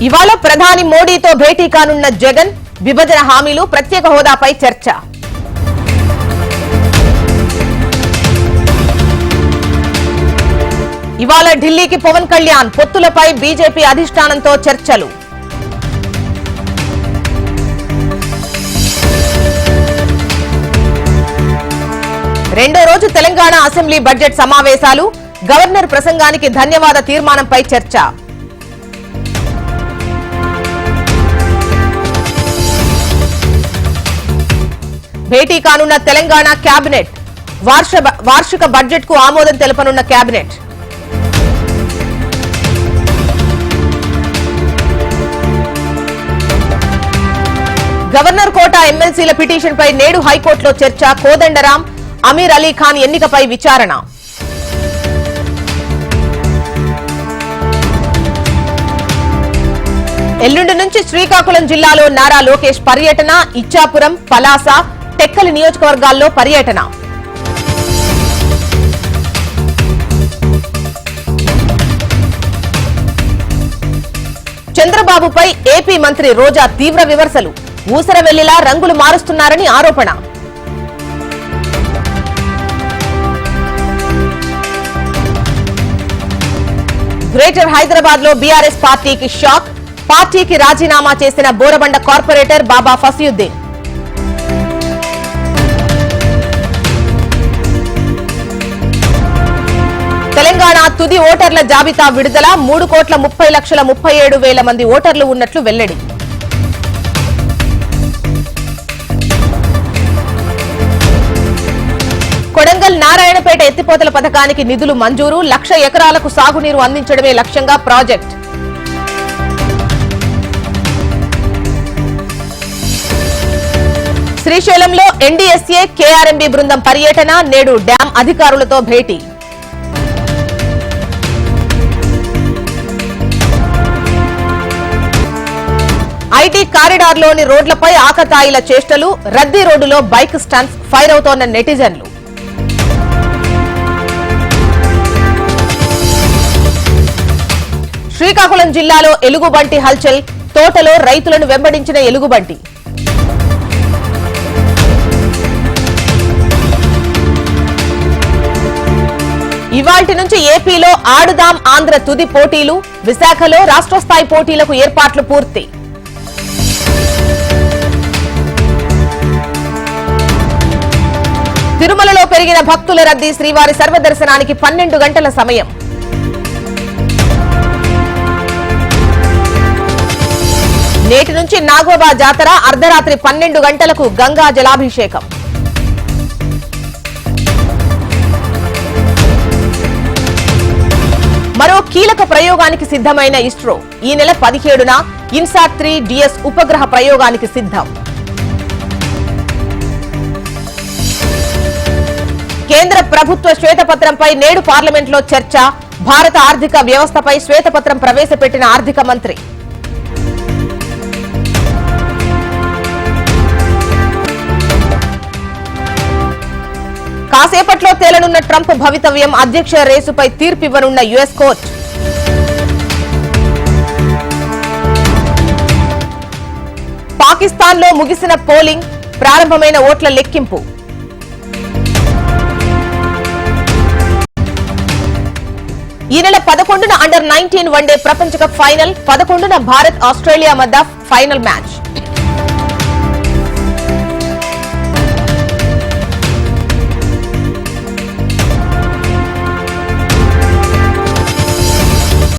ఇవాళ ప్రధాని మోడీతో భేటీ కానున్న జగన్, విభజన హామీలు, ప్రత్యేక హోదాపై చర్చ. ఇవాళ ఢిల్లీకి పవన్ కళ్యాణ్, పొత్తులపై బీజేపీ అధిష్టానంతో చర్చలు. రెండో రోజు తెలంగాణ అసెంబ్లీ బడ్జెట్ సమావేశాలు, గవర్నర్ ప్రసంగానికి ధన్యవాద తీర్మానంపై చర్చ. భేటీ కానున్న తెలంగాణ కేబినెట్, వార్షిక బడ్జెట్ కు ఆమోదం తెలపనున్న కేబినెట్. గవర్నర్ కోటా ఎమ్మెల్సీల పిటిషన్ పై నేడు హైకోర్టులో చర్చ. కోదండరాం, అమీర్ అలీ ఖాన్ ఎన్నికపై విచారణ. ఎల్లుండి నుంచి శ్రీకాకుళం జిల్లాలో నారా లోకేష్ పర్యటన. ఇచ్చాపురం, పలాస, టెక్కలి నియోజకవర్గాల్లో పర్యటన. చంద్రబాబుపై ఏపీ మంత్రి రోజా తీవ్ర విమర్శలు. ఊసరవెల్లిలా రంగులు మారుస్తున్నారని ఆరోపణ. గ్రేటర్ హైదరాబాద్ లో బీఆర్ఎస్ పార్టీకి షాక్. పార్టీకి రాజీనామా చేసిన బోరబండ కార్పొరేటర్ బాబా ఫసియుద్దీన్. తెలంగాణ తుది ఓటర్ల జాబితా విడుదల. 3,30,37,000 మంది ఓటర్లు ఉన్నట్లు వెల్లడి. కొడంగల్ నారాయణపేట ఎత్తిపోతల పథకానికి నిధులు మంజూరు. 1,00,000 ఎకరాలకు సాగునీరు అందించడమే లక్ష్యంగా ప్రాజెక్ట్. శ్రీశైలంలో ఎన్డీఎస్ఏ, కేఆర్ఎంబీ బృందం పర్యటన. నేడు డ్యాం అధికారులతో భేటీ. ఐటీ కారిడార్లోని రోడ్లపై ఆకతాయిల చేష్టలు. రద్దీ రోడ్డులో బైక్ స్టంట్స్, ఫైర్ అవుతోన్న నెటిజన్లు. శ్రీకాకుళం జిల్లాలో ఎలుగుబంటి హల్చల్. తోటలో రైతులను వెంబడించిన ఎలుగుబంటి. ఇవాల్టి నుంచి ఏపీలో ఆడుదాం ఆంధ్ర తుది పోటీలు. విశాఖలో రాష్ట్ర స్థాయి పోటీలకు ఏర్పాట్లు పూర్తి. తిరుమలలో పెరిగిన భక్తుల రద్దీ. శ్రీవారి సర్వదర్శనానికి 12 గంటల సమయం. నేటి నుంచి నాగోబా జాతర. అర్ధరాత్రి 12 గంటలకు గంగా జలాభిషేకం. మరో కీలక ప్రయోగానికి సిద్ధమైన ఇస్రో. ఈ నెల 17న ఇన్సాట్-3 డిఎస్ ఉపగ్రహ ప్రయోగానికి సిద్ధం. కేంద్ర ప్రభుత్వ శ్వేతపత్రంపై నేడు పార్లమెంట్లో చర్చ. భారత ఆర్థిక వ్యవస్థపై శ్వేతపత్రం ప్రవేశపెట్టిన ఆర్థిక మంత్రి. కాసేపట్లో తేలనున్న ట్రంప్ భవితవ్యం. అధ్యక్ష రేసుపై తీర్పివ్వనున్న యుఎస్ కోర్టు. పాకిస్తాన్లో ముగిసిన పోలింగ్. ప్రారంభమైన ఓట్ల లెక్కింపు. ఈ నెల 11న అండర్-19 వన్డే ప్రపంచ కప్ ఫైనల్. 11న భారత్ ఆస్ట్రేలియా మధ్య ఫైనల్ మ్యాచ్.